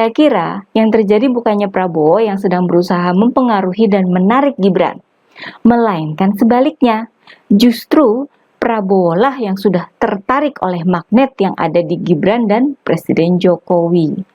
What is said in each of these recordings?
Saya kira yang terjadi bukannya Prabowo yang sedang berusaha mempengaruhi dan menarik Gibran, melainkan sebaliknya. Justru Prabowo lah yang sudah tertarik oleh magnet yang ada di Gibran dan Presiden Jokowi.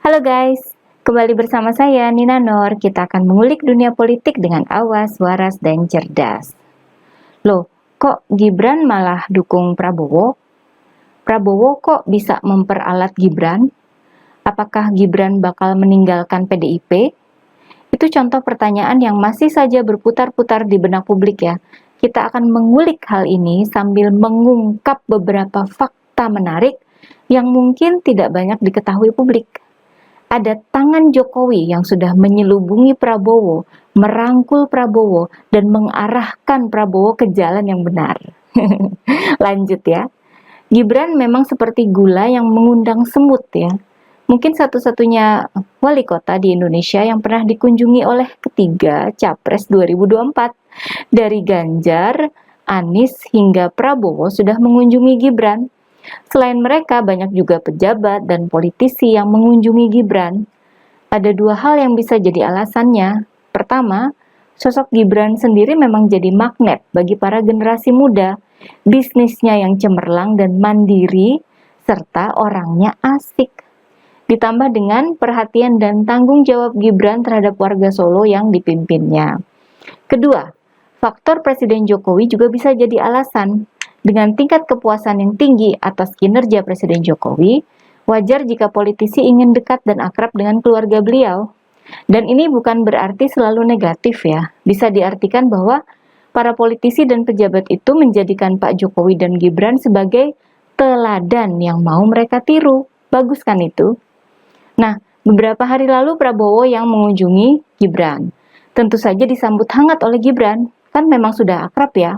Halo guys, kembali bersama saya Nina Nur. Kita akan mengulik dunia politik dengan awas, waras, dan cerdas. Loh, kok Gibran malah dukung Prabowo? Prabowo kok bisa memperalat Gibran? Apakah Gibran bakal meninggalkan PDIP? Itu contoh pertanyaan yang masih saja berputar-putar di benak publik ya. Kita akan mengulik hal ini sambil mengungkap beberapa fakta menarik yang mungkin tidak banyak diketahui publik. Ada tangan Jokowi yang sudah menyelubungi Prabowo, merangkul Prabowo, dan mengarahkan Prabowo ke jalan yang benar. Lanjut ya. Gibran memang seperti gula yang mengundang semut ya. Mungkin satu-satunya wali kota di Indonesia yang pernah dikunjungi oleh ketiga Capres 2024. Dari Ganjar, Anies, hingga Prabowo sudah mengunjungi Gibran. Selain mereka, banyak juga pejabat dan politisi yang mengunjungi Gibran. Ada dua hal yang bisa jadi alasannya. Pertama, sosok Gibran sendiri memang jadi magnet bagi para generasi muda. Bisnisnya yang cemerlang dan mandiri, serta orangnya asik. Ditambah dengan perhatian dan tanggung jawab Gibran terhadap warga Solo yang dipimpinnya. Kedua, faktor Presiden Jokowi juga bisa jadi alasan. Dengan tingkat kepuasan yang tinggi atas kinerja Presiden Jokowi, wajar jika politisi ingin dekat dan akrab dengan keluarga beliau. Dan ini bukan berarti selalu negatif ya. Bisa diartikan bahwa para politisi dan pejabat itu menjadikan Pak Jokowi dan Gibran sebagai teladan yang mau mereka tiru. Bagus kan itu? Nah, beberapa hari lalu Prabowo yang mengunjungi Gibran. Tentu saja disambut hangat oleh Gibran. Kan memang sudah akrab ya.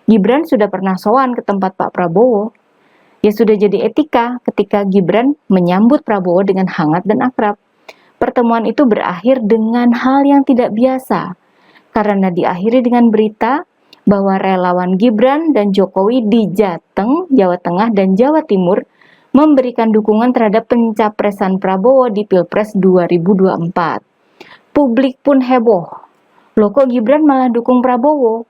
Gibran sudah pernah sowan ke tempat Pak Prabowo. Ya sudah jadi etika ketika Gibran menyambut Prabowo dengan hangat dan akrab. Pertemuan itu berakhir dengan hal yang tidak biasa, karena diakhiri dengan berita bahwa relawan Gibran dan Jokowi di Jateng, Jawa Tengah, dan Jawa Timur memberikan dukungan terhadap pencapresan Prabowo di Pilpres 2024. Publik pun heboh. Loh kok Gibran malah dukung Prabowo?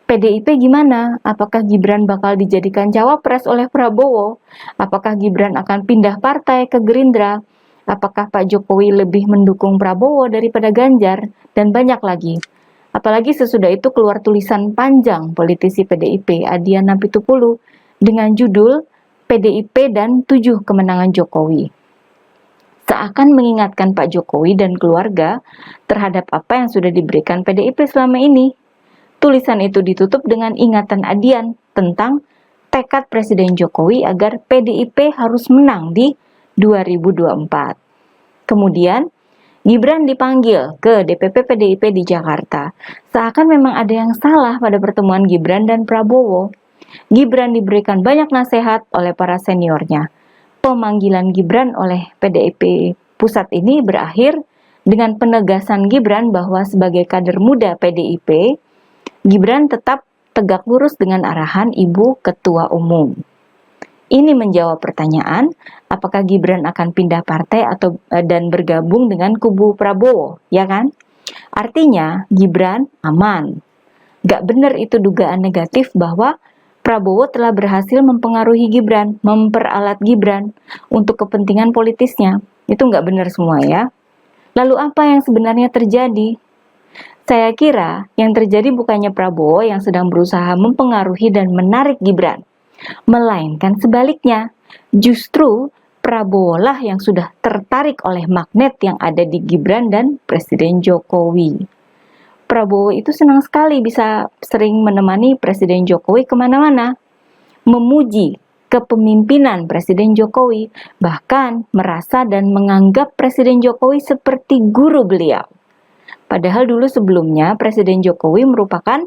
PDIP gimana? Apakah Gibran bakal dijadikan cawapres oleh Prabowo? Apakah Gibran akan pindah partai ke Gerindra? Apakah Pak Jokowi lebih mendukung Prabowo daripada Ganjar? Dan banyak lagi. Apalagi sesudah itu keluar tulisan panjang politisi PDIP Adian Apitupulu dengan judul PDIP dan 7 kemenangan Jokowi. Seakan mengingatkan Pak Jokowi dan keluarga terhadap apa yang sudah diberikan PDIP selama ini. Tulisan itu ditutup dengan ingatan Adian tentang tekad Presiden Jokowi agar PDIP harus menang di 2024. Kemudian, Gibran dipanggil ke DPP PDIP di Jakarta. Seakan memang ada yang salah pada pertemuan Gibran dan Prabowo. Gibran diberikan banyak nasihat oleh para seniornya. Pemanggilan Gibran oleh PDIP pusat ini berakhir dengan penegasan Gibran bahwa sebagai kader muda PDIP, Gibran tetap tegak lurus dengan arahan Ibu Ketua Umum. Ini menjawab pertanyaan, apakah Gibran akan pindah partai dan bergabung dengan kubu Prabowo, ya kan? Artinya, Gibran aman. Gak benar itu dugaan negatif bahwa Prabowo telah berhasil mempengaruhi Gibran, memperalat Gibran untuk kepentingan politisnya. Itu gak benar semua ya. Lalu apa yang sebenarnya terjadi? Saya kira yang terjadi bukannya Prabowo yang sedang berusaha mempengaruhi dan menarik Gibran, melainkan sebaliknya. Justru Prabowo lah yang sudah tertarik oleh magnet yang ada di Gibran dan Presiden Jokowi. Prabowo itu senang sekali bisa sering menemani Presiden Jokowi kemana-mana, memuji kepemimpinan Presiden Jokowi, bahkan merasa dan menganggap Presiden Jokowi seperti guru beliau. Padahal dulu sebelumnya Presiden Jokowi merupakan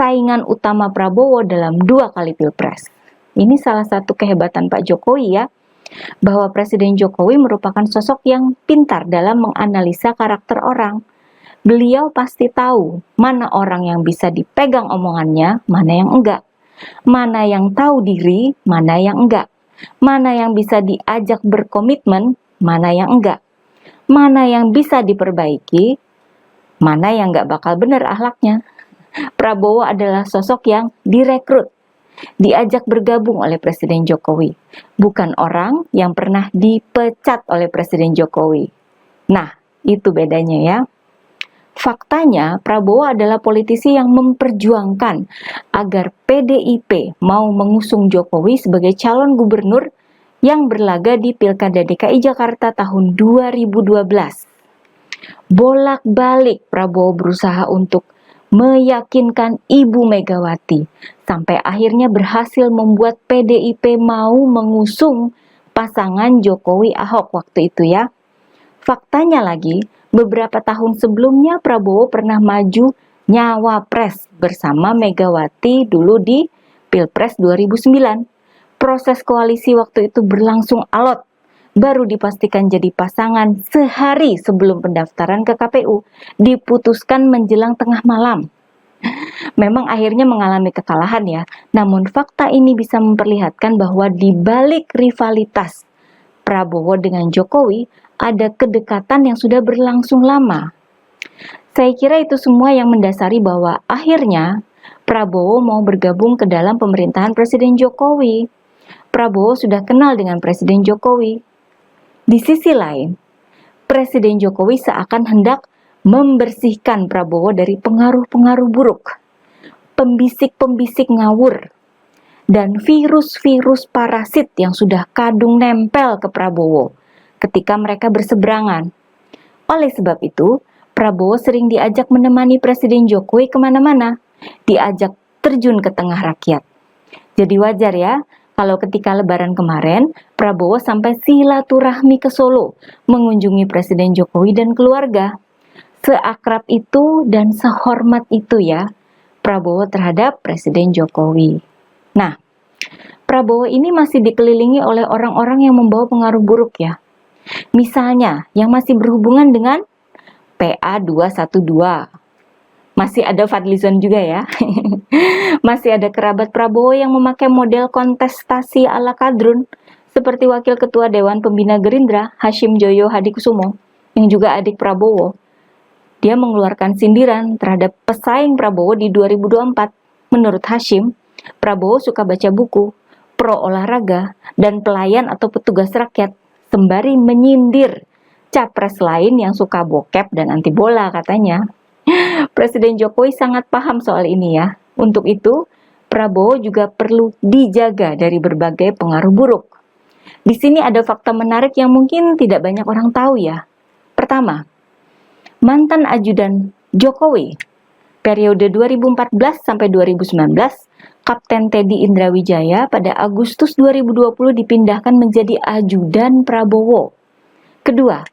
saingan utama Prabowo dalam 2 kali Pilpres. Ini salah satu kehebatan Pak Jokowi ya, bahwa Presiden Jokowi merupakan sosok yang pintar dalam menganalisa karakter orang. Beliau pasti tahu mana orang yang bisa dipegang omongannya, mana yang enggak. mana yang tahu diri, mana yang enggak, mana yang bisa diajak berkomitmen, mana yang enggak, mana yang bisa diperbaiki, mana yang enggak bakal benar akhlaknya. Prabowo adalah sosok yang direkrut, diajak bergabung oleh Presiden Jokowi, bukan orang yang pernah dipecat oleh Presiden Jokowi. Nah, itu bedanya ya. Faktanya, Prabowo adalah politisi yang memperjuangkan agar PDIP mau mengusung Jokowi sebagai calon gubernur yang berlaga di Pilkada DKI Jakarta tahun 2012. Bolak-balik Prabowo berusaha untuk meyakinkan Ibu Megawati sampai akhirnya berhasil membuat PDIP mau mengusung pasangan Jokowi Ahok waktu itu ya. Faktanya lagi, beberapa tahun sebelumnya Prabowo pernah maju nyawapres bersama Megawati dulu di Pilpres 2009. Proses koalisi waktu itu berlangsung alot, baru dipastikan jadi pasangan sehari sebelum pendaftaran ke KPU, diputuskan menjelang tengah malam. Memang akhirnya mengalami kekalahan ya, namun fakta ini bisa memperlihatkan bahwa di balik rivalitas Prabowo dengan Jokowi, ada kedekatan yang sudah berlangsung lama. Saya kira itu semua yang mendasari bahwa akhirnya Prabowo mau bergabung ke dalam pemerintahan Presiden Jokowi. Prabowo sudah kenal dengan Presiden Jokowi. Di sisi lain, Presiden Jokowi seakan hendak membersihkan Prabowo dari pengaruh-pengaruh buruk, pembisik-pembisik ngawur, dan virus-virus parasit yang sudah kadung nempel ke Prabowo ketika mereka berseberangan. Oleh sebab itu, Prabowo sering diajak menemani Presiden Jokowi kemana-mana, diajak terjun ke tengah rakyat. Jadi wajar ya, kalau ketika Lebaran kemarin, Prabowo sampai silaturahmi ke Solo, mengunjungi Presiden Jokowi dan keluarga. Seakrab itu dan sehormat itu ya, Prabowo terhadap Presiden Jokowi. Nah, Prabowo ini masih dikelilingi oleh orang-orang yang membawa pengaruh buruk ya. Misalnya, yang masih berhubungan dengan PA212. Masih ada Fadlizon juga ya. Masih ada kerabat Prabowo yang memakai model kontestasi ala kadrun, seperti Wakil Ketua Dewan Pembina Gerindra, Hashim Joyo Hadikusumo, yang juga adik Prabowo. Dia mengeluarkan sindiran terhadap pesaing Prabowo di 2024. Menurut Hashim, Prabowo suka baca buku, pro olahraga, dan pelayan atau petugas rakyat, sembari menyindir capres lain yang suka bokep dan anti bola katanya. Presiden Jokowi sangat paham soal ini ya. Untuk itu, Prabowo juga perlu dijaga dari berbagai pengaruh buruk. Di sini ada fakta menarik yang mungkin tidak banyak orang tahu ya. Pertama, mantan ajudan Jokowi periode 2014 sampai 2019, Kapten Teddy Indrawijaya pada Agustus 2020 dipindahkan menjadi ajudan Prabowo. Kedua,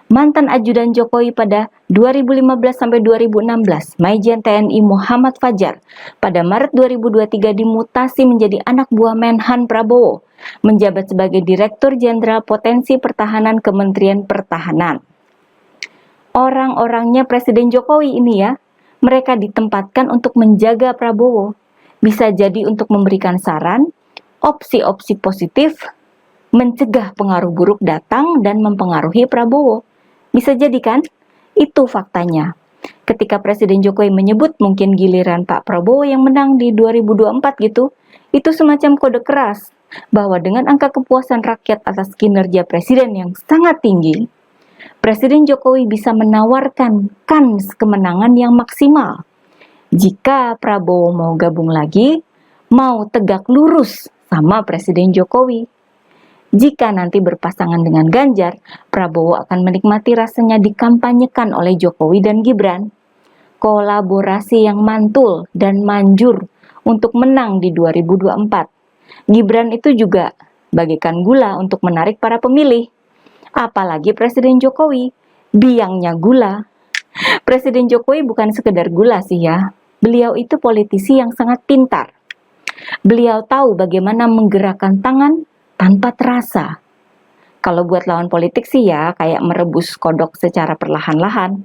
mantan ajudan Jokowi pada 2015 sampai 2016, Majen TNI Muhammad Fajar pada Maret 2023 dimutasi menjadi anak buah Menhan Prabowo, menjabat sebagai Direktur Jenderal Potensi Pertahanan Kementerian Pertahanan. Orang-orangnya Presiden Jokowi ini ya, mereka ditempatkan untuk menjaga Prabowo, bisa jadi untuk memberikan saran, opsi-opsi positif, mencegah pengaruh buruk datang dan mempengaruhi Prabowo. Bisa jadi kan? Itu faktanya. Ketika Presiden Jokowi menyebut mungkin giliran Pak Prabowo yang menang di 2024 gitu, itu semacam kode keras bahwa dengan angka kepuasan rakyat atas kinerja Presiden yang sangat tinggi, Presiden Jokowi bisa menawarkan kans kemenangan yang maksimal. Jika Prabowo mau gabung lagi, mau tegak lurus sama Presiden Jokowi. Jika nanti berpasangan dengan Ganjar, Prabowo akan menikmati rasanya dikampanyekan oleh Jokowi dan Gibran. Kolaborasi yang mantul dan manjur untuk menang di 2024. Gibran itu juga bagaikan gula untuk menarik para pemilih. Apalagi Presiden Jokowi, biangnya gula. Presiden Jokowi bukan sekedar gula sih ya. Beliau itu politisi yang sangat pintar. Beliau tahu bagaimana menggerakkan tangan tanpa terasa. Kalau buat lawan politik sih ya, kayak merebus kodok secara perlahan-lahan.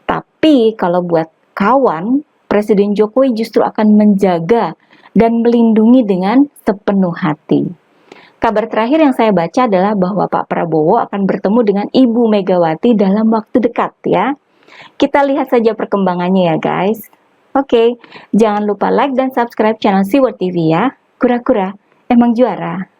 Tapi kalau buat kawan, Presiden Jokowi justru akan menjaga dan melindungi dengan sepenuh hati. Kabar terakhir yang saya baca adalah bahwa Pak Prabowo akan bertemu dengan Ibu Megawati dalam waktu dekat ya. Kita lihat saja perkembangannya ya guys. Oke, jangan lupa like dan subscribe channel Siwar TV ya. Kura-kura emang juara.